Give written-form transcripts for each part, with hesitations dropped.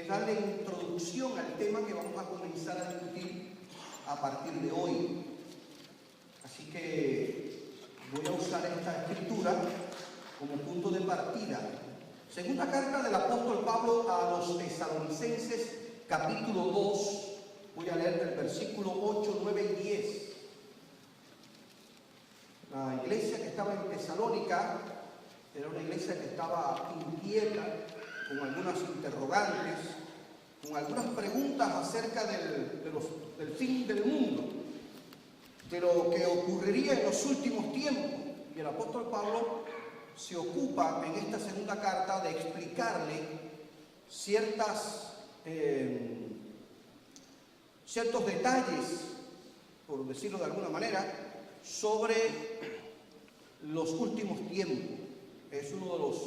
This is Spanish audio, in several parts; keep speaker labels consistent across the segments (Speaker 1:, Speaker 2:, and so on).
Speaker 1: darle introducción al tema que vamos a comenzar a discutir a partir de hoy. Así que voy a usar esta escritura como punto de partida. Segunda carta del apóstol Pablo a los tesalonicenses, capítulo 2. Voy a leer del versículo 8, 9 y 10. La iglesia que estaba en Tesalónica era una iglesia que estaba inquieta, con algunas interrogantes, con algunas preguntas acerca del fin del mundo, de lo que ocurriría en los últimos tiempos. Y el apóstol Pablo se ocupa en esta segunda carta de explicarle ciertos detalles, por decirlo de alguna manera, sobre los últimos tiempos. Es uno de los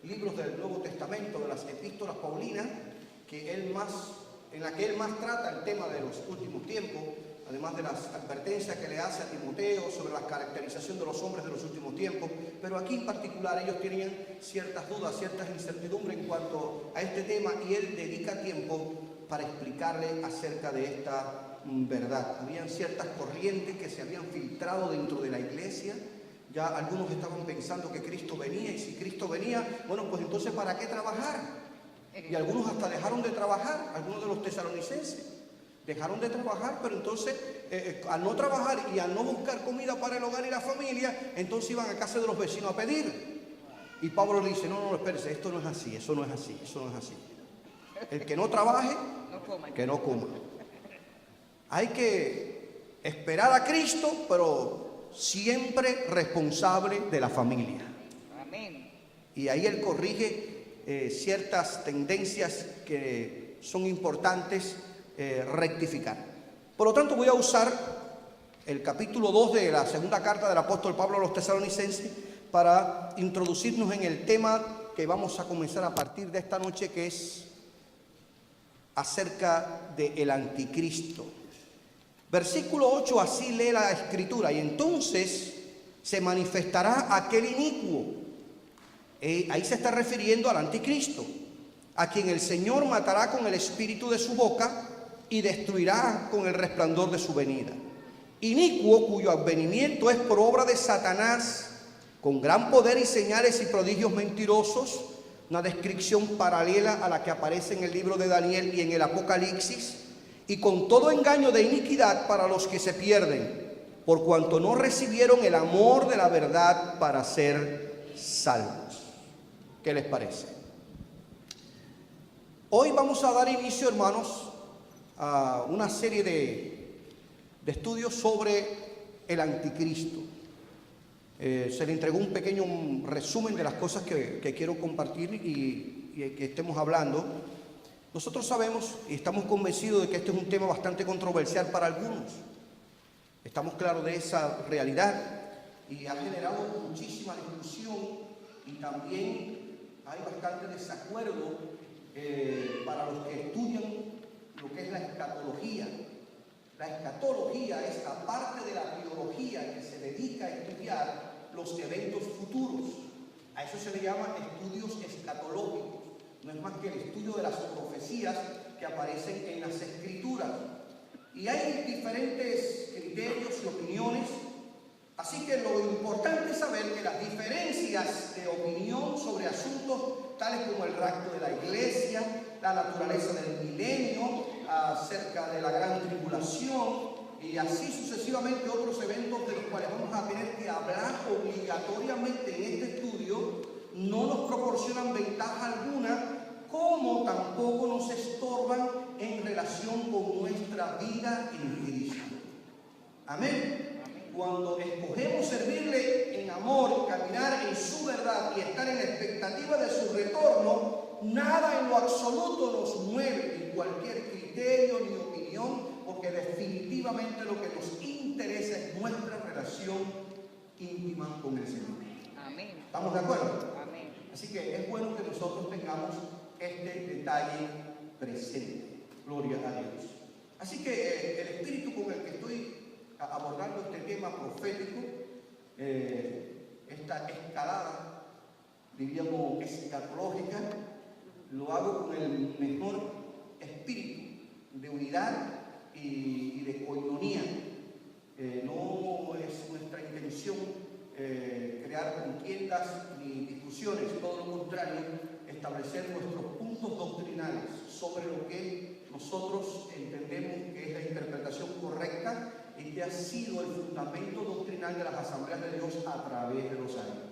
Speaker 1: libros del Nuevo Testamento, de las epístolas paulinas, en la que él más trata el tema de los últimos tiempos, además de las advertencias que le hace a Timoteo sobre la caracterización de los hombres de los últimos tiempos. Pero aquí en particular ellos tenían ciertas dudas, ciertas incertidumbres en cuanto a este tema, y él dedica tiempo para explicarle acerca de esta verdad. Habían ciertas corrientes que se habían filtrado dentro de la iglesia. Ya algunos estaban pensando que Cristo venía, y si Cristo venía, bueno, pues entonces ¿para qué trabajar? Y algunos hasta dejaron de trabajar, algunos de los tesalonicenses dejaron de trabajar, pero entonces al no trabajar y al no buscar comida para el hogar y la familia, entonces iban a casa de los vecinos a pedir. Y Pablo le dice, no, espérese, esto no es así, eso no es así, eso no es así. El que no trabaje, que no coma. Hay que esperar a Cristo, pero siempre responsable de la familia.
Speaker 2: Amén.
Speaker 1: Y ahí él corrige ciertas tendencias que son importantes rectificar. Por lo tanto, voy a usar el capítulo 2 de la segunda carta del apóstol Pablo a los tesalonicenses para introducirnos en el tema que vamos a comenzar a partir de esta noche, que es acerca del anticristo. Versículo 8, así lee la escritura: y entonces se manifestará aquel inicuo. Ahí se está refiriendo al anticristo, a quien el Señor matará con el espíritu de su boca y destruirá con el resplandor de su venida. Inicuo, cuyo advenimiento es por obra de Satanás, con gran poder y señales y prodigios mentirosos, una descripción paralela a la que aparece en el libro de Daniel y en el Apocalipsis, y con todo engaño de iniquidad para los que se pierden, por cuanto no recibieron el amor de la verdad para ser salvos. ¿Qué les parece? Hoy vamos a dar inicio, hermanos, a una serie de estudios sobre el anticristo. Se le entregó un pequeño resumen de las cosas que quiero compartir y que estemos hablando. Nosotros sabemos y estamos convencidos de que este es un tema bastante controversial para algunos. Estamos claros de esa realidad y ha generado muchísima discusión, y también hay bastante desacuerdo para los que estudian lo que es la escatología. La escatología es la parte de la teología que se dedica a estudiar los eventos futuros. A eso se le llama estudios escatológicos. No es más que el estudio de las profecías que aparecen en las escrituras. Y hay diferentes criterios y opiniones. Así que lo importante es saber que las diferencias de opinión sobre asuntos tales como el rapto de la iglesia, la naturaleza del milenio, acerca de la gran tribulación y así sucesivamente otros eventos de los cuales vamos a tener que hablar obligatoriamente en este estudio, no nos proporcionan ventaja alguna, como tampoco nos estorban en relación con nuestra vida en Cristo. Amén. Cuando escogemos servirle en amor, caminar en su verdad y estar en expectativa de su retorno, nada en lo absoluto nos mueve, ni cualquier criterio ni opinión, porque definitivamente lo que nos interesa es nuestra relación íntima con el Señor.
Speaker 2: Amén.
Speaker 1: ¿Estamos de acuerdo?
Speaker 2: Amén.
Speaker 1: Así que es bueno que nosotros tengamos este detalle presente. Gloria a Dios. Así que el espíritu con el que estoy abordando este tema profético, esta escalada, diríamos escatológica, lo hago con el mejor de unidad y de coinonía. No es nuestra intención crear contiendas ni discusiones, todo lo contrario, establecer nuestros puntos doctrinales sobre lo que nosotros entendemos que es la interpretación correcta y que ha sido el fundamento doctrinal de las asambleas de Dios a través de los años.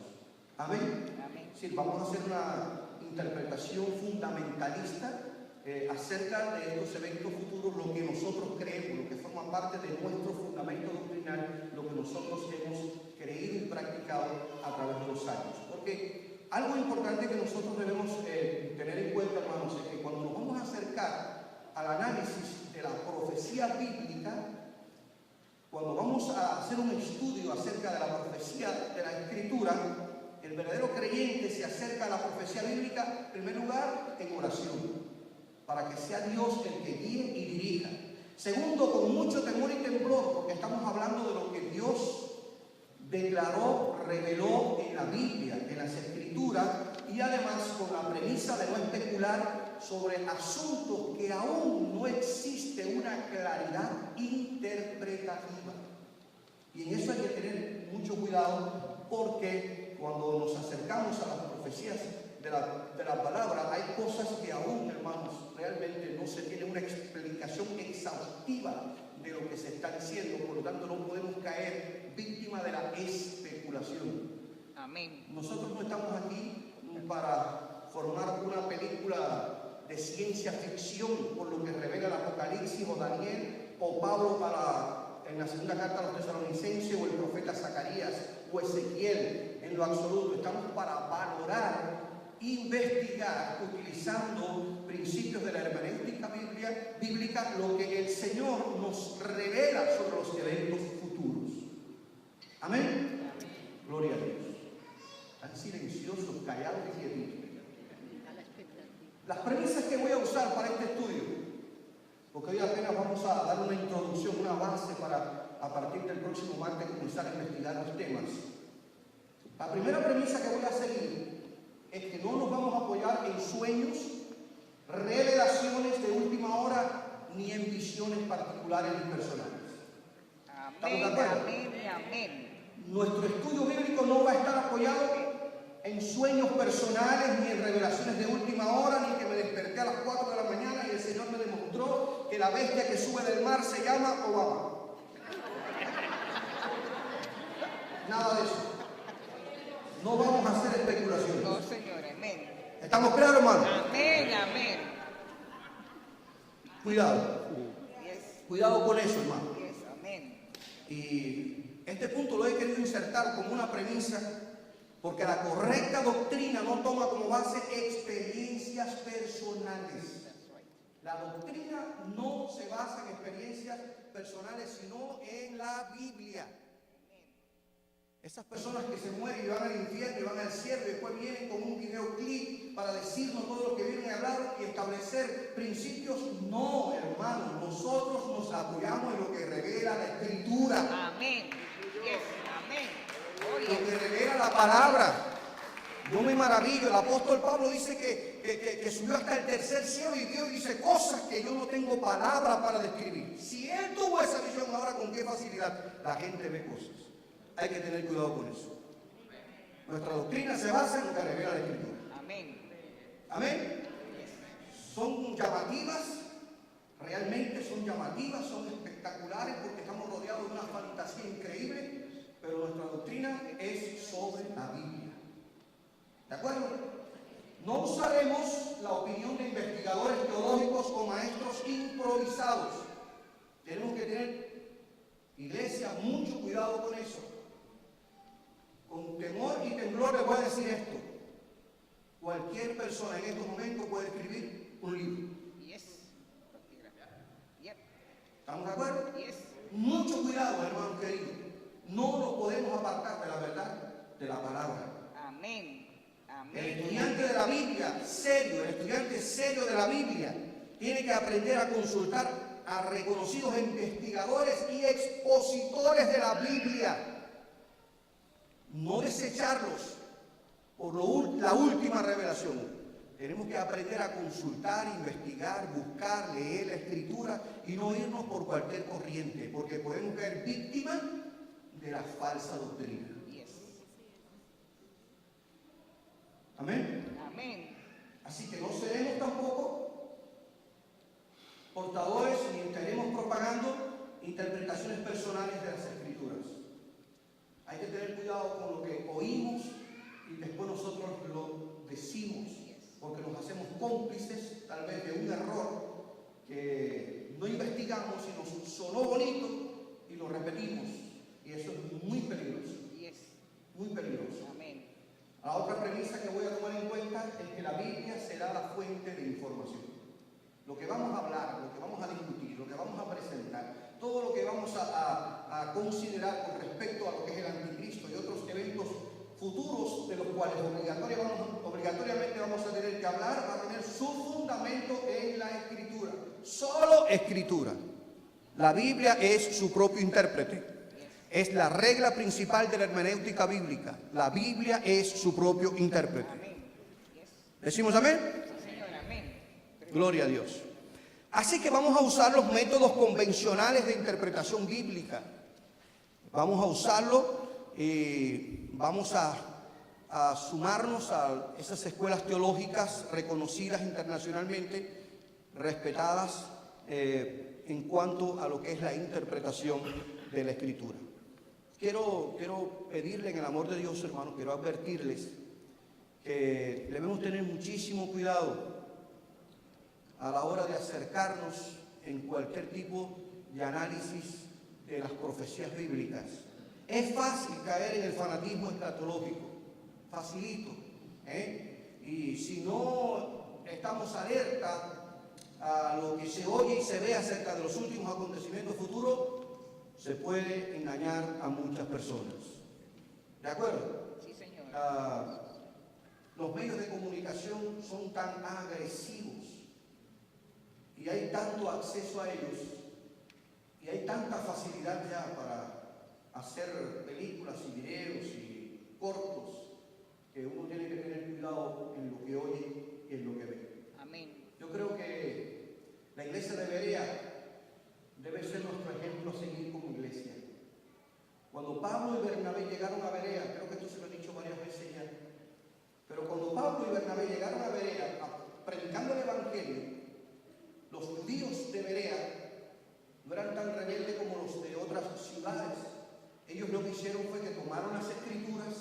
Speaker 1: Amén. Amén. Sí, vamos a hacer una interpretación fundamentalista acerca de estos eventos futuros, lo que nosotros creemos, lo que forma parte de nuestro fundamento doctrinal, lo que nosotros hemos creído y practicado a través de los años. Porque algo importante que nosotros debemos tener en cuenta, hermanos, es que cuando nos vamos a acercar al análisis de la profecía bíblica, cuando vamos a hacer un estudio acerca de la profecía de la Escritura, el verdadero creyente se acerca a la profecía bíblica, en primer lugar, en oración, para que sea Dios el que guíe y dirija. Segundo, con mucho temor y temblor, porque estamos hablando de lo que Dios declaró, reveló en la Biblia, en las Escrituras, y además con la premisa de no especular sobre asuntos que aún no existe una claridad interpretativa. Y en eso hay que tener mucho cuidado, porque cuando nos acercamos a las profecías de la palabra, hay cosas que aún, hermanos, realmente no se tiene una explicación exhaustiva de lo que se está diciendo. Por lo tanto, no podemos caer víctima de la especulación. Amén. Nosotros no estamos aquí para formar una película de ciencia ficción por lo que revela el Apocalipsis o Daniel o Pablo en la segunda carta a los Tesalonicenses o el profeta Zacarías o Ezequiel. En lo absoluto, estamos para valorar, investigar, utilizando principios de la hermenéutica bíblica, lo que el Señor nos revela sobre los eventos futuros. Amén. Gloria a Dios. Tan silenciosos, callados y quietitos. Las premisas que voy a usar para este estudio, porque hoy apenas vamos a dar una introducción, una base para a partir del próximo martes comenzar a investigar los temas. La primera premisa que voy a seguir es que no nos vamos a apoyar en sueños, revelaciones de última hora, ni en visiones particulares ni personales.
Speaker 2: Amén,
Speaker 1: ¿Estamos de acuerdo?
Speaker 2: amén, amén.
Speaker 1: Nuestro estudio bíblico no va a estar apoyado en sueños personales, ni en revelaciones de última hora, ni que me desperté a las 4 de la mañana y el Señor me demostró que la bestia que sube del mar se llama Obama. Nada de eso. No vamos a hacer especulaciones.
Speaker 2: No, Señor, amén.
Speaker 1: ¿Estamos claros, hermano?
Speaker 2: Amén, amén.
Speaker 1: Cuidado.
Speaker 2: Yes,
Speaker 1: Cuidado con eso, hermano.
Speaker 2: yes, amén.
Speaker 1: Y este punto lo he querido insertar como una premisa, porque la correcta doctrina no toma como base experiencias personales. La doctrina no se basa en experiencias personales, sino en la Biblia. Esas personas que se mueren y van al infierno y van al cielo y después vienen con un videoclip para decirnos todo lo que vienen a hablar y establecer principios. No, hermanos, nosotros nos apoyamos en lo que revela la Escritura.
Speaker 2: Amén. Yes, amén. Oh,
Speaker 1: Lo
Speaker 2: yes.
Speaker 1: que revela la palabra. Yo me maravillo, el apóstol Pablo dice que subió hasta el tercer cielo y Dios dice cosas que yo no tengo palabra para describir. Si él tuvo esa visión, ahora con qué facilidad la gente ve cosas. Hay que tener cuidado con eso. Nuestra doctrina se basa en lo que revela la Escritura.
Speaker 2: Amén.
Speaker 1: Amén. Son llamativas, realmente son llamativas, son espectaculares porque estamos rodeados de una fantasía increíble, pero nuestra doctrina es sobre la Biblia. ¿De acuerdo? No usaremos la opinión de investigadores teológicos o maestros improvisados. Tenemos que tener, iglesia, mucho cuidado con eso. Con temor y temblor les voy a decir esto. Cualquier persona en estos momentos puede escribir un libro.
Speaker 2: Yes. Yep.
Speaker 1: ¿Estamos de acuerdo?
Speaker 2: Yes.
Speaker 1: Mucho cuidado, hermanos queridos. No nos podemos apartar de la verdad de la palabra.
Speaker 2: Amén.
Speaker 1: El
Speaker 2: Amén.
Speaker 1: estudiante de la Biblia, serio, el estudiante serio de la Biblia, tiene que aprender a consultar a reconocidos investigadores y expositores de la Biblia. No desecharlos por la última revelación. Tenemos que aprender a consultar, investigar, buscar, leer la Escritura y no irnos por cualquier corriente, porque podemos caer víctimas de la falsa doctrina.
Speaker 2: Yes.
Speaker 1: Amén.
Speaker 2: Amén.
Speaker 1: Así que no seremos tampoco portadores ni estaremos propagando interpretaciones personales de las Escrituras. Hay que tener cuidado con lo que oímos y después nosotros lo decimos, porque nos hacemos cómplices tal vez de un error que no investigamos y nos sonó bonito y lo repetimos. Y eso es muy peligroso,
Speaker 2: Yes.
Speaker 1: muy peligroso.
Speaker 2: Amén.
Speaker 1: La otra premisa que voy a tomar en cuenta es que la Biblia será la fuente de información. Lo que vamos a hablar, lo que vamos a discutir, lo que vamos a presentar, todo lo que vamos a considerar con respecto a lo que es el anticristo y otros eventos futuros de los cuales obligatoriamente vamos a tener que hablar, va a tener su fundamento en la Escritura. Solo Escritura. La Biblia es su propio intérprete. Es la regla principal de la hermenéutica bíblica. La Biblia es su propio intérprete.
Speaker 2: Amén. Yes.
Speaker 1: ¿Decimos amén?
Speaker 2: Sí, Señor. Amén.
Speaker 1: Gloria a Dios. Así que vamos a usar los métodos convencionales de interpretación bíblica. Vamos a usarlo y vamos a sumarnos a esas escuelas teológicas reconocidas internacionalmente, respetadas en cuanto a lo que es la interpretación de la Escritura. Quiero pedirle en el amor de Dios, hermanos, quiero advertirles que debemos tener muchísimo cuidado a la hora de acercarnos en cualquier tipo de análisis de las profecías bíblicas. Es fácil caer en el fanatismo escatológico, facilito, y si no estamos alerta a lo que se oye y se ve acerca de los últimos acontecimientos futuros, se puede engañar a muchas personas. ¿De acuerdo?
Speaker 2: Sí, Señor.
Speaker 1: Los medios de comunicación son tan agresivos y hay tanto acceso a ellos y hay tanta facilidad ya para hacer películas y videos y cortos que uno tiene que tener cuidado en lo que oye y en lo que ve.
Speaker 2: Amén.
Speaker 1: Yo creo que la iglesia de Berea debe ser nuestro ejemplo a seguir como iglesia. Cuando Pablo y Bernabé llegaron a Berea, creo que esto se lo he dicho varias veces ya, pero cuando Pablo y Bernabé llegaron a Berea predicando el Evangelio, los judíos de Berea no eran tan rebeldes como los de otras ciudades. Ellos lo que hicieron fue que tomaron las Escrituras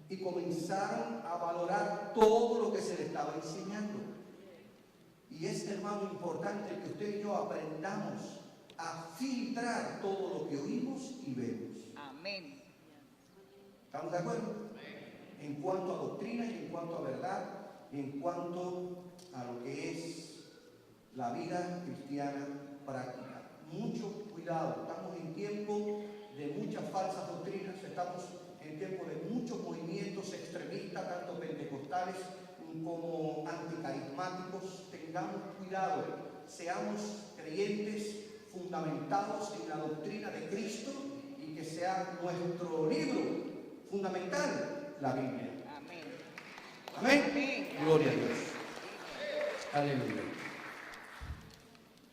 Speaker 1: y comenzaron a valorar todo lo que se les estaba enseñando. Y es, hermano, importante que usted y yo aprendamos a filtrar todo lo que oímos y vemos.
Speaker 2: Amén.
Speaker 1: ¿Estamos de acuerdo? En cuanto a doctrina y en cuanto a verdad y en cuanto a lo que es la vida cristiana práctica. Mucho cuidado, estamos en tiempo de muchas falsas doctrinas, estamos en tiempo de muchos movimientos extremistas, tanto pentecostales como anticarismáticos. Tengamos cuidado, seamos creyentes fundamentados en la doctrina de Cristo y que sea nuestro libro fundamental, la Biblia.
Speaker 2: Amén.
Speaker 1: Amén.
Speaker 2: Amén.
Speaker 1: Gloria a Dios. Aleluya.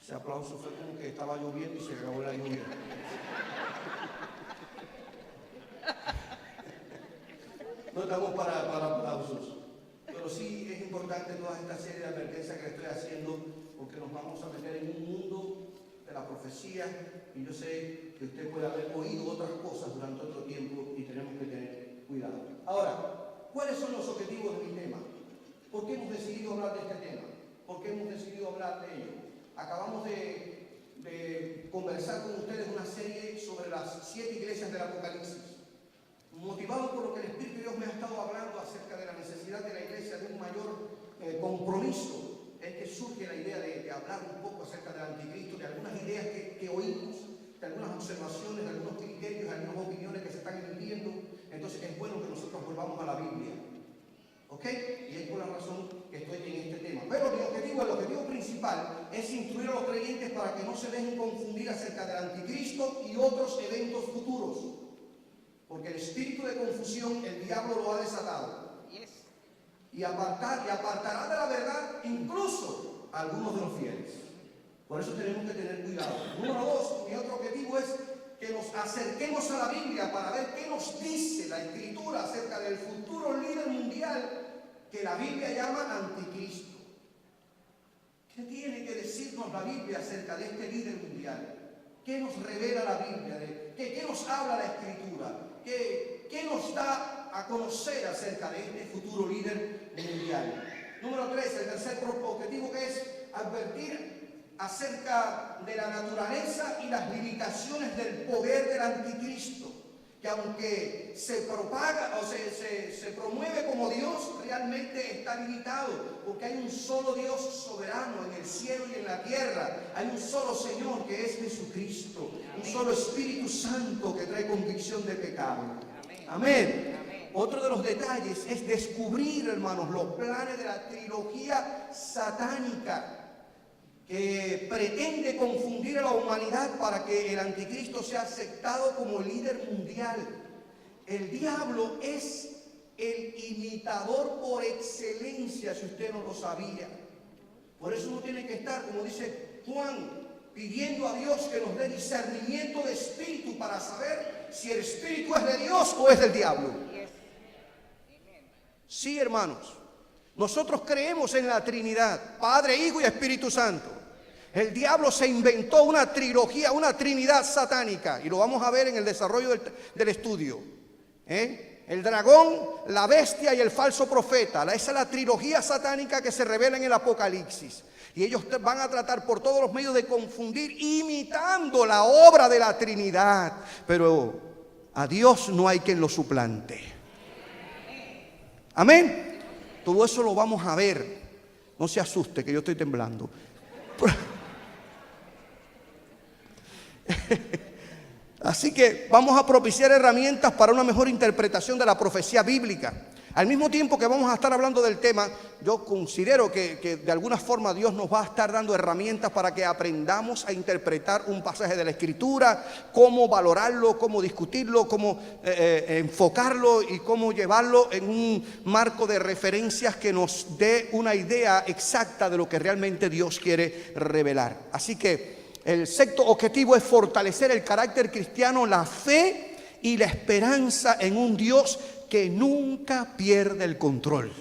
Speaker 1: Ese aplauso fue como que estaba lloviendo y se acabó la lluvia. No estamos para aplausos. Pero sí es importante toda esta serie de advertencias que estoy haciendo, porque nos vamos a meter en un mundo de la profecía y yo sé que usted puede haber oído otras cosas durante otro tiempo y tenemos que tener cuidado. Ahora, ¿cuáles son los objetivos de mi tema? ¿Por qué hemos decidido hablar de este tema? ¿Por qué hemos decidido hablar de ello? Acabamos de conversar con ustedes una serie sobre las 7 iglesias del Apocalipsis. Motivado por lo que el Espíritu de Dios me ha estado hablando acerca de la necesidad de la iglesia de un mayor compromiso, es que surge la idea de hablar un poco acerca del anticristo, de algunas ideas que oímos, de algunas observaciones, de algunos criterios, de algunas opiniones que se están emitiendo. Entonces es bueno que nosotros volvamos a la Biblia. ¿Ok? Y es por la razón que estoy en este tema. Pero el objetivo principal es instruir a los creyentes para que no se dejen confundir acerca del anticristo y otros eventos futuros. Porque el espíritu de confusión, el diablo lo ha desatado.
Speaker 2: Yes.
Speaker 1: y apartará de la verdad incluso a algunos de los fieles. Por eso tenemos que tener cuidado. Número dos, mi otro objetivo es que nos acerquemos a la Biblia para ver qué nos dice la Escritura acerca del futuro líder mundial que la Biblia llama anticristo. ¿Qué tiene que decirnos la Biblia acerca de este líder mundial? ¿Qué nos revela la Biblia? ¿Qué nos habla la Escritura? ¿Qué nos da a conocer acerca de este futuro líder mundial? Número 3, el tercer objetivo, que es advertir acerca de la naturaleza y las limitaciones del poder del anticristo, que aunque se propaga o se promueve como Dios, realmente está limitado, porque hay un solo Dios soberano en el cielo y en la tierra. Hay un solo Señor, que es Jesucristo. Un solo Espíritu Santo que trae convicción de pecado. Amén. Otro de los detalles es descubrir, hermanos, los planes de la trilogía satánica, que pretende confundir a la humanidad para que el anticristo sea aceptado como líder mundial. El diablo es el imitador por excelencia, si usted no lo sabía. Por eso uno tiene que estar, como dice Juan, pidiendo a Dios que nos dé discernimiento de espíritu para saber si el espíritu es de Dios o es del diablo. Sí, hermanos. Nosotros creemos en la Trinidad, Padre, Hijo y Espíritu Santo. El diablo se inventó una trilogía, una trinidad satánica, y lo vamos a ver en el desarrollo del estudio. El dragón, la bestia y el falso profeta. Esa es la trilogía satánica que se revela en el Apocalipsis. Y ellos van a tratar por todos los medios de confundir, imitando la obra de la Trinidad. Pero a Dios no hay quien lo suplante. Amén. Todo eso lo vamos a ver. No se asuste que yo estoy temblando. Así que vamos a propiciar herramientas para una mejor interpretación de la profecía bíblica. Al mismo tiempo que vamos a estar hablando del tema, yo considero que de alguna forma Dios nos va a estar dando herramientas para que aprendamos a interpretar un pasaje de la Escritura, cómo valorarlo, cómo discutirlo, cómo enfocarlo y cómo llevarlo en un marco de referencias que nos dé una idea exacta de lo que realmente Dios quiere revelar. Así que el sexto objetivo es fortalecer el carácter cristiano, la fe y la esperanza en un Dios que nunca pierde el control.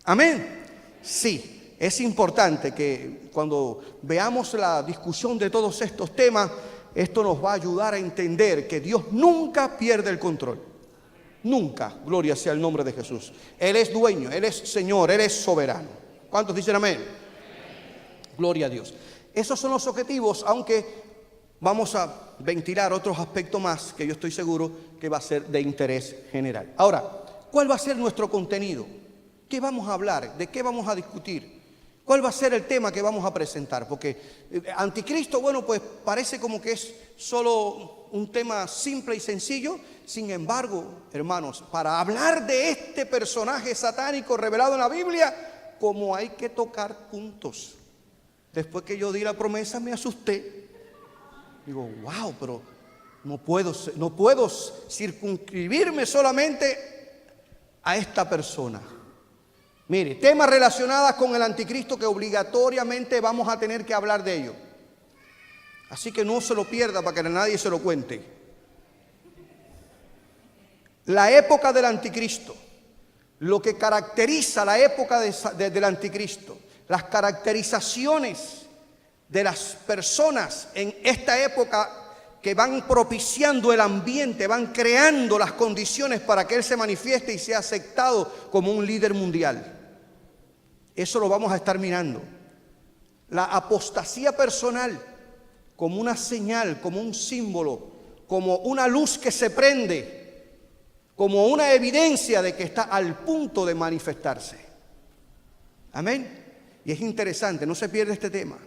Speaker 1: Amén. Sí, es importante que cuando veamos la discusión de todos estos temas, esto nos va a ayudar a entender que Dios nunca pierde el control. Nunca. Gloria sea el nombre de Jesús. Él es dueño, Él es Señor, Él es soberano. ¿Cuántos dicen amén? Gloria a Dios. Esos son los objetivos, aunque vamos a ventilar otros aspectos más que yo estoy seguro que va a ser de interés general. Ahora, ¿cuál va a ser nuestro contenido? ¿Qué vamos a hablar? ¿De qué vamos a discutir? ¿Cuál va a ser el tema que vamos a presentar? Porque anticristo, bueno, pues parece como que es solo un tema simple y sencillo. Sin embargo, hermanos, para hablar de este personaje satánico revelado en la Biblia, como hay que tocar puntos. Después que yo di la promesa me asusté. Digo, wow, pero no puedo circunscribirme solamente a esta persona. Mire, temas relacionados con el anticristo que obligatoriamente vamos a tener que hablar de ello. Así que no se lo pierda para que nadie se lo cuente. La época del anticristo, lo que caracteriza la época del anticristo, las caracterizaciones de las personas en esta época que van propiciando el ambiente, van creando las condiciones para que Él se manifieste y sea aceptado como un líder mundial. Eso lo vamos a estar mirando. La apostasía personal como una señal, como un símbolo, como una luz que se prende, como una evidencia de que está al punto de manifestarse. Amén. Y es interesante, no se pierda este tema,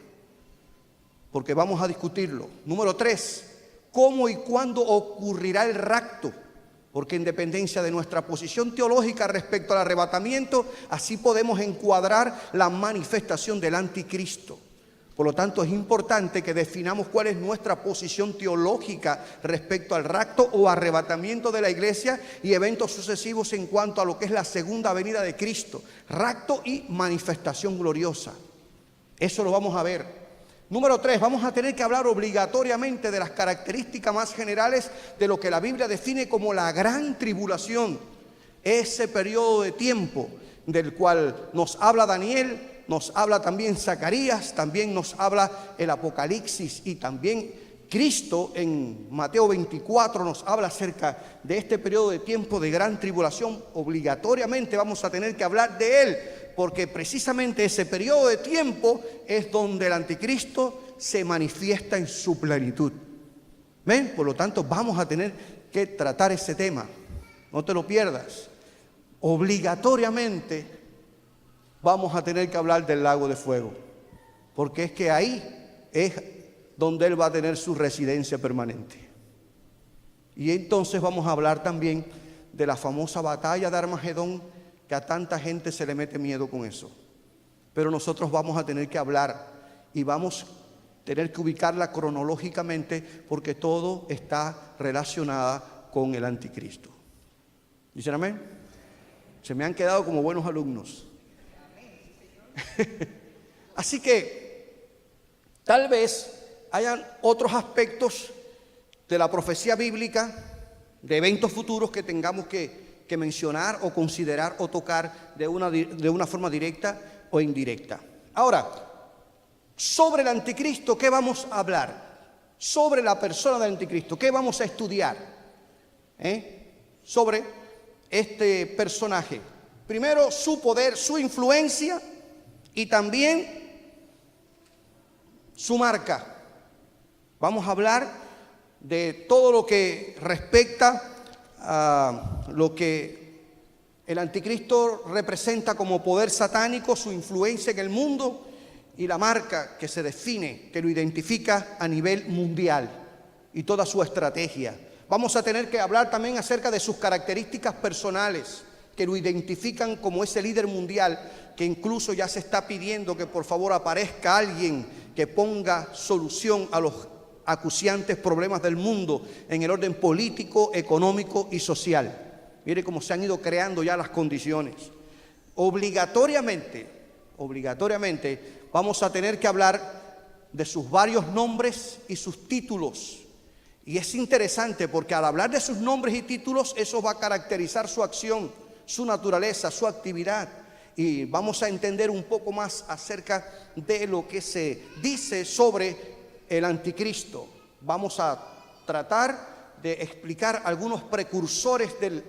Speaker 1: porque vamos a discutirlo. Número 3, ¿cómo y cuándo ocurrirá el rapto? Porque en dependencia de nuestra posición teológica respecto al arrebatamiento, así podemos encuadrar la manifestación del anticristo. Por lo tanto, es importante que definamos cuál es nuestra posición teológica respecto al rapto o arrebatamiento de la iglesia y eventos sucesivos en cuanto a lo que es la segunda venida de Cristo, rapto y manifestación gloriosa. Eso lo vamos a ver. Número 3, vamos a tener que hablar obligatoriamente de las características más generales de lo que la Biblia define como la gran tribulación, ese periodo de tiempo del cual nos habla Daniel, nos habla también Zacarías, también nos habla el Apocalipsis y también Cristo en Mateo 24 nos habla acerca de este periodo de tiempo de gran tribulación. Obligatoriamente vamos a tener que hablar de él, porque precisamente ese periodo de tiempo es donde el anticristo se manifiesta en su plenitud. ¿Ven? Por lo tanto, vamos a tener que tratar ese tema. No te lo pierdas. Obligatoriamente vamos a tener que hablar del lago de fuego, porque es que ahí es donde él va a tener su residencia permanente. Y entonces vamos a hablar también de la famosa batalla de Armagedón, que a tanta gente se le mete miedo con eso. Pero nosotros vamos a tener que hablar y vamos a tener que ubicarla cronológicamente, porque todo está relacionado con el anticristo. ¿Dicen amén? Se me han quedado como buenos alumnos. Así que tal vez hayan otros aspectos de la profecía bíblica, de eventos futuros que tengamos que mencionar o considerar o tocar de una forma directa o indirecta. Ahora, sobre el anticristo, ¿qué vamos a hablar? Sobre la persona del anticristo, ¿qué vamos a estudiar? Sobre este personaje. Primero, su poder, su influencia y también su marca. Vamos a hablar de todo lo que respecta a lo que el anticristo representa como poder satánico, su influencia en el mundo y la marca que se define, que lo identifica a nivel mundial y toda su estrategia. Vamos a tener que hablar también acerca de sus características personales que lo identifican como ese líder mundial, que incluso ya se está pidiendo que por favor aparezca alguien que ponga solución a los acuciantes problemas del mundo en el orden político, económico y social. Mire cómo se han ido creando ya las condiciones. Obligatoriamente vamos a tener que hablar de sus varios nombres y sus títulos. Y es interesante porque al hablar de sus nombres y títulos, eso va a caracterizar su acción, su naturaleza, su actividad. Y vamos a entender un poco más acerca de lo que se dice sobre el anticristo. Vamos a tratar de explicar algunos precursores del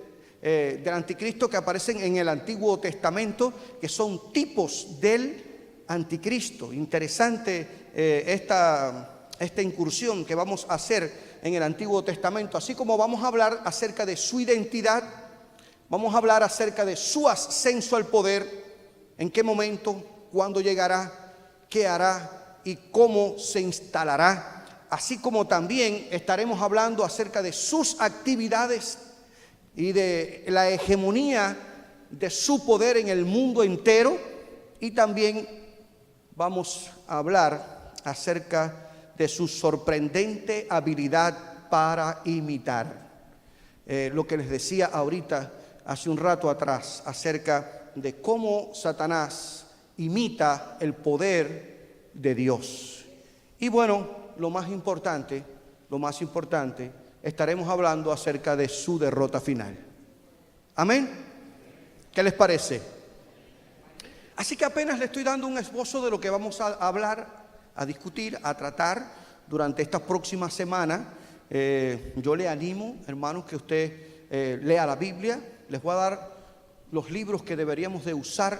Speaker 1: anticristo que aparecen en el Antiguo Testamento, que son tipos del anticristo. Interesante esta incursión que vamos a hacer en el Antiguo Testamento, así como vamos a hablar acerca de su identidad. Vamos a hablar acerca de su ascenso al poder, en qué momento, cuándo llegará, qué hará y cómo se instalará. Así como también estaremos hablando acerca de sus actividades y de la hegemonía de su poder en el mundo entero. Y también vamos a hablar acerca de su sorprendente habilidad para imitar. Lo que les decía ahorita, hace un rato atrás, acerca de cómo Satanás imita el poder de Dios. Y bueno, lo más importante, estaremos hablando acerca de su derrota final. Amén. ¿Qué les parece? Así que apenas le estoy dando un esbozo de lo que vamos a hablar, a discutir, a tratar durante estas próximas semanas. Yo le animo, hermanos, que usted lea la Biblia. Les voy a dar los libros que deberíamos de usar,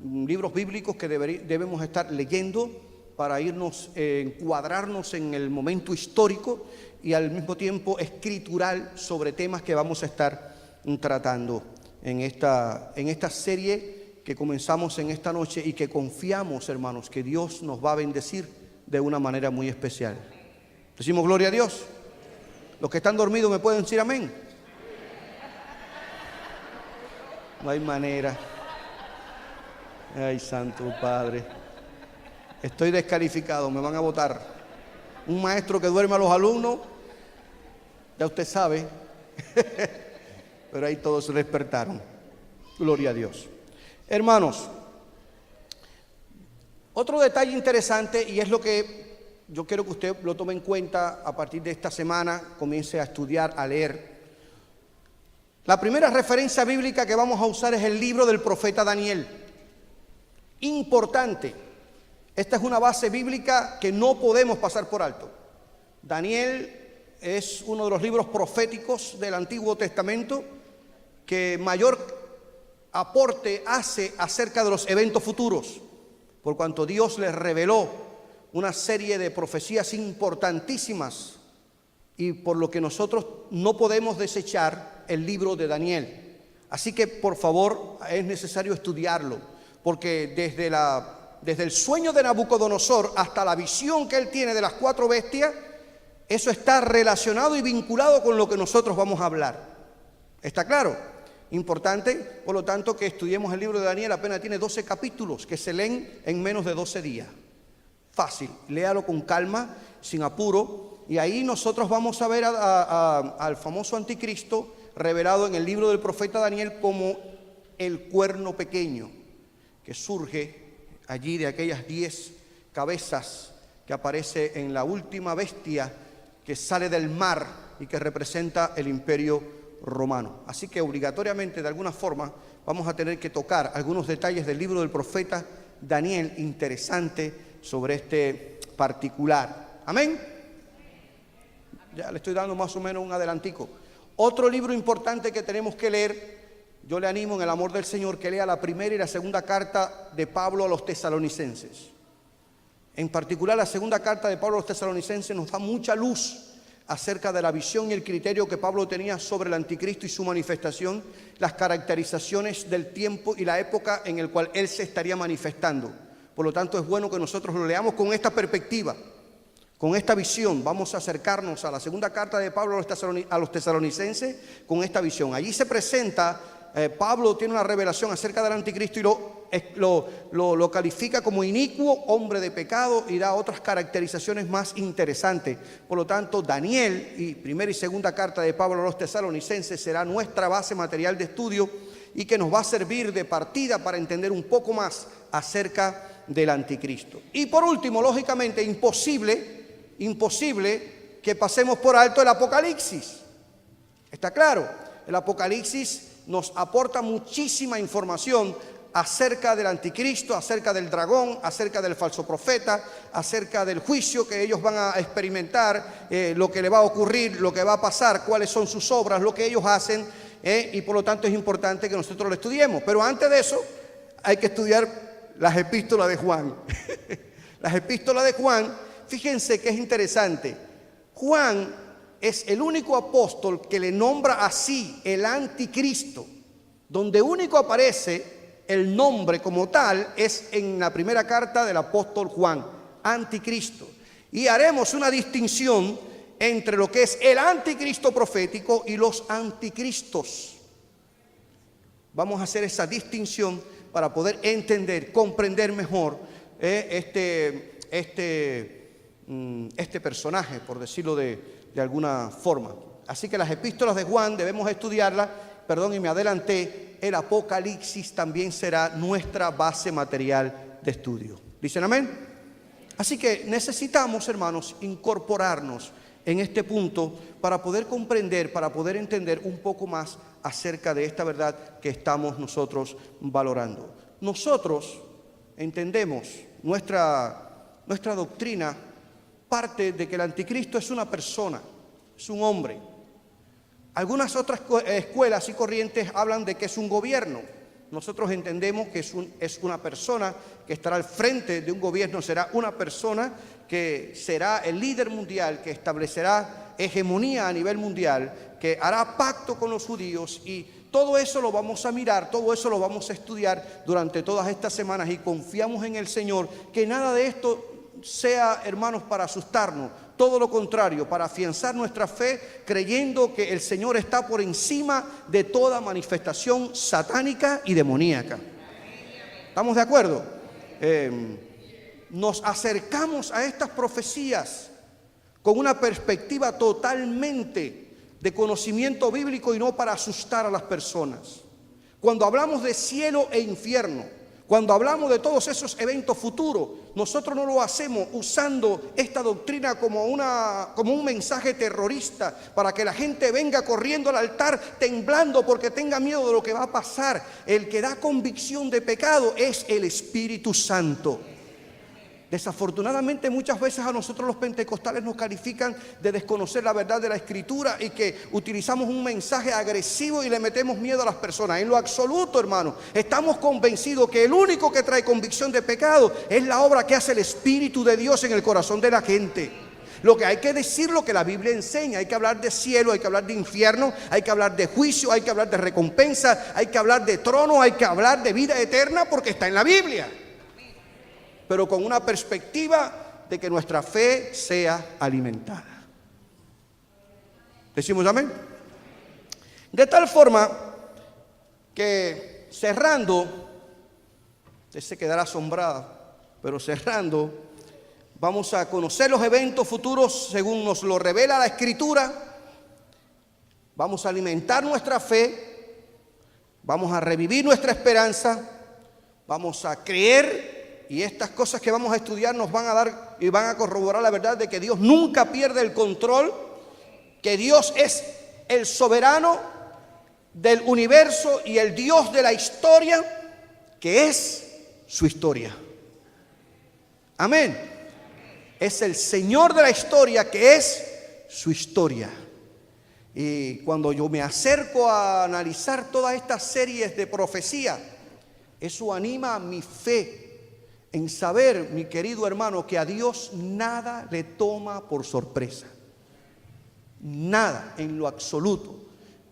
Speaker 1: libros bíblicos que debemos estar leyendo para encuadrarnos en el momento histórico y al mismo tiempo escritural sobre temas que vamos a estar tratando en esta serie que comenzamos en esta noche y que confiamos, hermanos, que Dios nos va a bendecir de una manera muy especial. Decimos gloria a Dios. Los que están dormidos me pueden decir amén. No hay manera. Ay, Santo Padre. Estoy descalificado, me van a votar. Un maestro que duerme a los alumnos, ya usted sabe, pero ahí todos se despertaron. Gloria a Dios. Hermanos, otro detalle interesante, y es lo que yo quiero que usted lo tome en cuenta a partir de esta semana, comience a estudiar, a leer. La primera referencia bíblica que vamos a usar es el libro del profeta Daniel. Importante. Esta es una base bíblica que no podemos pasar por alto. Daniel es uno de los libros proféticos del Antiguo Testamento que mayor aporte hace acerca de los eventos futuros, por cuanto Dios les reveló una serie de profecías importantísimas, y por lo que nosotros no podemos desechar el libro de Daniel. Así que por favor es necesario estudiarlo, porque desde el sueño de Nabucodonosor hasta la visión que él tiene de las 4 bestias, eso está relacionado y vinculado con lo que nosotros vamos a hablar. ¿Está claro? Importante, por lo tanto, que estudiemos el libro de Daniel. Apenas tiene 12 capítulos que se leen en menos de 12 días. Fácil, léalo con calma, sin apuro, y ahí nosotros vamos a ver al famoso anticristo revelado en el libro del profeta Daniel como el cuerno pequeño, que surge allí de aquellas 10 cabezas que aparece en la última bestia que sale del mar y que representa el imperio romano. Así que obligatoriamente, de alguna forma, vamos a tener que tocar algunos detalles del libro del profeta Daniel, interesante sobre este particular. Amén. Ya le estoy dando más o menos un adelantico. Otro libro importante que tenemos que leer, yo le animo en el amor del Señor que lea la primera y la segunda carta de Pablo a los tesalonicenses. En particular, la segunda carta de Pablo a los tesalonicenses nos da mucha luz acerca de la visión y el criterio que Pablo tenía sobre el anticristo y su manifestación, las caracterizaciones del tiempo y la época en el cual él se estaría manifestando. Por lo tanto, es bueno que nosotros lo leamos con esta perspectiva, con esta visión. Vamos a acercarnos a la segunda carta de Pablo a los tesalonicenses con esta visión. Allí se presenta, Pablo tiene una revelación acerca del anticristo y lo califica como inicuo, hombre de pecado, y da otras caracterizaciones más interesantes. Por lo tanto, Daniel y primera y segunda carta de Pablo a los tesalonicenses será nuestra base material de estudio y que nos va a servir de partida para entender un poco más acerca del anticristo. Y por último, lógicamente, imposible que pasemos por alto el Apocalipsis. ¿Está claro? El Apocalipsis nos aporta muchísima información acerca del anticristo, acerca del dragón, acerca del falso profeta, acerca del juicio que ellos van a experimentar, lo que le va a ocurrir, lo que va a pasar, cuáles son sus obras, lo que ellos hacen, y por lo tanto es importante que nosotros lo estudiemos. Pero antes de eso hay que estudiar las epístolas de Juan. Las epístolas de Juan, fíjense que es interesante. Juan es el único apóstol que le nombra así el anticristo. Donde único aparece el nombre como tal es en la primera carta del apóstol Juan, anticristo. Y haremos una distinción entre lo que es el anticristo profético y los anticristos. Vamos a hacer esa distinción para poder entender, comprender mejor este personaje, por decirlo de alguna forma. Así que las epístolas de Juan debemos estudiarlas. Perdón, y me adelanté, el Apocalipsis también será nuestra base material de estudio. ¿Dicen amén? Así que necesitamos, hermanos, incorporarnos en este punto para poder comprender, para poder entender un poco más acerca de esta verdad que estamos nosotros valorando. Nosotros entendemos, nuestra doctrina parte de que el anticristo es una persona, es un hombre. Algunas otras escuelas y corrientes hablan de que es un gobierno. Nosotros entendemos que es una persona que estará al frente de un gobierno, será una persona que será el líder mundial, que establecerá hegemonía a nivel mundial, que hará pacto con los judíos, y todo eso lo vamos a mirar, todo eso lo vamos a estudiar durante todas estas semanas, y confiamos en el Señor que nada de esto sea, hermanos, para asustarnos. Todo lo contrario, para afianzar nuestra fe, creyendo que el Señor está por encima de toda manifestación satánica y demoníaca. ¿Estamos de acuerdo? nos acercamos a estas profecías con una perspectiva totalmente de conocimiento bíblico y no para asustar a las personas. Cuando hablamos de cielo e infierno, cuando hablamos de todos esos eventos futuros, nosotros no lo hacemos usando esta doctrina como un mensaje terrorista para que la gente venga corriendo al altar temblando porque tenga miedo de lo que va a pasar. El que da convicción de pecado es el Espíritu Santo. Desafortunadamente muchas veces a nosotros los pentecostales nos califican de desconocer la verdad de la Escritura y que utilizamos un mensaje agresivo y le metemos miedo a las personas. En lo absoluto, hermano, estamos convencidos que el único que trae convicción de pecado es la obra que hace el Espíritu de Dios en el corazón de la gente. Lo que hay que decir, lo que la Biblia enseña, hay que hablar de cielo, hay que hablar de infierno, hay que hablar de juicio, hay que hablar de recompensa, hay que hablar de trono, hay que hablar de vida eterna porque está en la Biblia. Pero con una perspectiva de que nuestra fe sea alimentada. ¿Decimos amén? De tal forma que cerrando, usted se quedará asombrada, pero cerrando, vamos a conocer los eventos futuros según nos lo revela la Escritura. Vamos a alimentar nuestra fe, vamos a revivir nuestra esperanza, vamos a creer. Y estas cosas que vamos a estudiar nos van a dar y van a corroborar la verdad de que Dios nunca pierde el control, que Dios es el soberano del universo y el Dios de la historia, que es su historia. Amén. Es el Señor de la historia, que es su historia. Y cuando yo me acerco a analizar todas estas series de profecía, eso anima mi fe en saber, mi querido hermano, que a Dios nada le toma por sorpresa. Nada, en lo absoluto.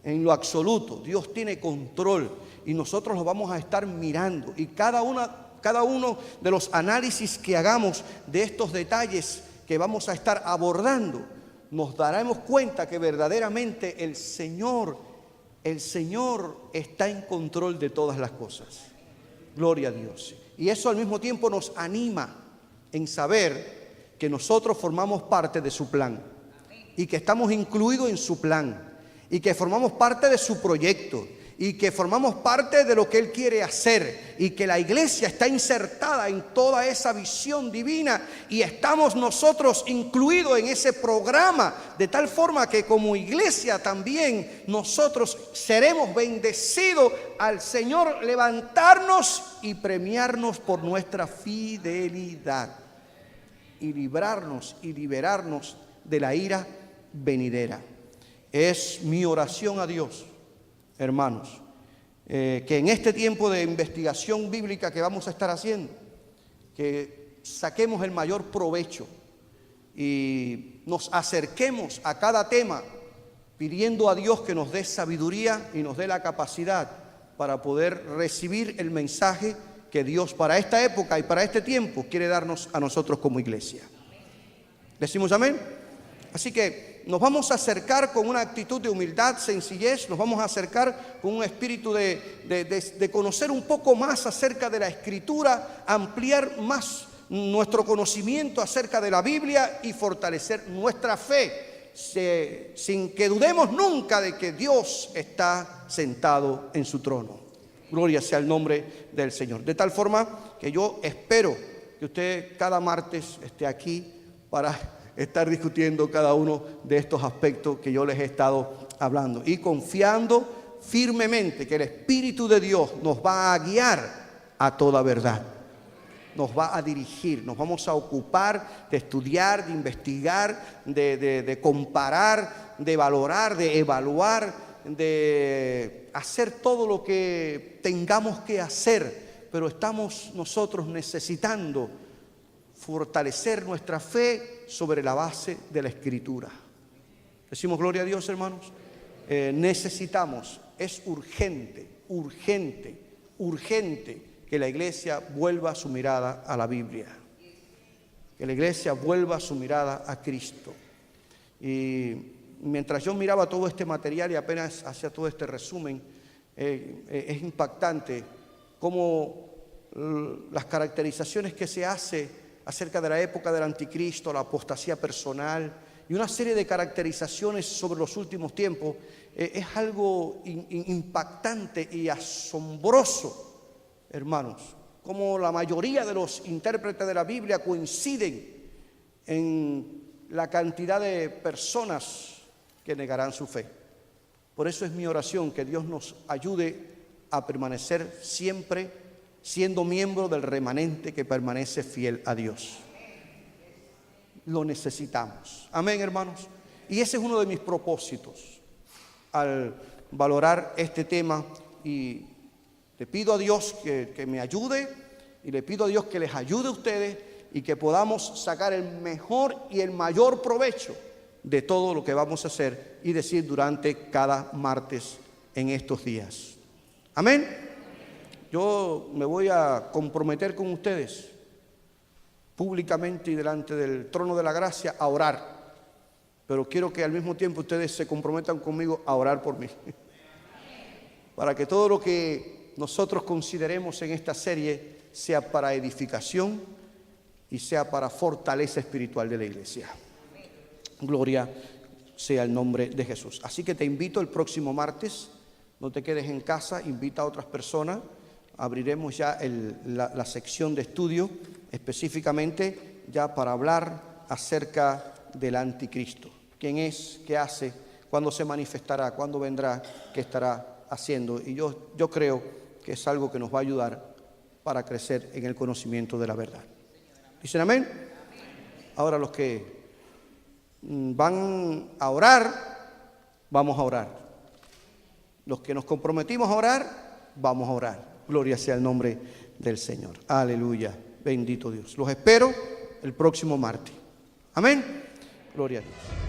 Speaker 1: En lo absoluto. Dios tiene control y nosotros lo vamos a estar mirando. Y cada uno de los análisis que hagamos de estos detalles que vamos a estar abordando, nos daremos cuenta que verdaderamente el Señor está en control de todas las cosas. Gloria a Dios. Y eso al mismo tiempo nos anima en saber que nosotros formamos parte de su plan y que estamos incluidos en su plan y que formamos parte de su proyecto y que formamos parte de lo que Él quiere hacer y que la iglesia está insertada en toda esa visión divina y estamos nosotros incluidos en ese programa, de tal forma que como iglesia también nosotros seremos bendecidos al Señor levantarnos y premiarnos por nuestra fidelidad y librarnos y liberarnos de la ira venidera. Es mi oración a Dios, hermanos, que en este tiempo de investigación bíblica que vamos a estar haciendo, que saquemos el mayor provecho y nos acerquemos a cada tema pidiendo a Dios que nos dé sabiduría y nos dé la capacidad para poder recibir el mensaje que Dios para esta época y para este tiempo quiere darnos a nosotros como iglesia. ¿Decimos amén? Así que nos vamos a acercar con una actitud de humildad, sencillez, nos vamos a acercar con un espíritu de conocer un poco más acerca de la Escritura, ampliar más nuestro conocimiento acerca de la Biblia y fortalecer nuestra fe, sin que dudemos nunca de que Dios está sentado en su trono. Gloria sea el nombre del Señor. De tal forma que yo espero que usted cada martes esté aquí para estar discutiendo cada uno de estos aspectos que yo les he estado hablando y confiando firmemente que el Espíritu de Dios nos va a guiar a toda verdad, nos va a dirigir, nos vamos a ocupar de estudiar, de investigar, de comparar, de valorar, de evaluar, de hacer todo lo que tengamos que hacer, pero estamos nosotros necesitando fortalecer nuestra fe sobre la base de la Escritura. Decimos gloria a Dios, hermanos. Necesitamos, es urgente que la iglesia vuelva su mirada a la Biblia, que la iglesia vuelva su mirada a Cristo. Y mientras yo miraba todo este material y apenas hacía todo este resumen, es impactante cómo las caracterizaciones que se hace acerca de la época del anticristo, la apostasía personal y una serie de caracterizaciones sobre los últimos tiempos. Es algo impactante y asombroso, hermanos, como la mayoría de los intérpretes de la Biblia coinciden en la cantidad de personas que negarán su fe. Por eso es mi oración que Dios nos ayude a permanecer siempre siendo miembro del remanente que permanece fiel a Dios. Lo necesitamos. Amén, hermanos. Y ese es uno de mis propósitos al valorar este tema, y le pido a Dios que me ayude, y le pido a Dios que les ayude a ustedes, y que podamos sacar el mejor y el mayor provecho de todo lo que vamos a hacer y decir durante cada martes en estos días. Amén. Yo me voy a comprometer con ustedes públicamente y delante del trono de la gracia a orar, pero quiero que al mismo tiempo ustedes se comprometan conmigo a orar por mí, para que todo lo que nosotros consideremos en esta serie sea para edificación y sea para fortaleza espiritual de la iglesia. Gloria sea el nombre de Jesús. Así que te invito el próximo martes, no te quedes en casa, invita a otras personas. Abriremos ya la sección de estudio específicamente ya para hablar acerca del anticristo. ¿Quién es? ¿Qué hace? ¿Cuándo se manifestará? ¿Cuándo vendrá? ¿Qué estará haciendo? Y yo creo que es algo que nos va a ayudar para crecer en el conocimiento de la verdad. ¿Dicen amén? Ahora los que van a orar, vamos a orar. Los que nos comprometimos a orar, vamos a orar. Gloria sea el nombre del Señor. Aleluya. Bendito Dios. Los espero el próximo martes. Amén. Gloria a Dios.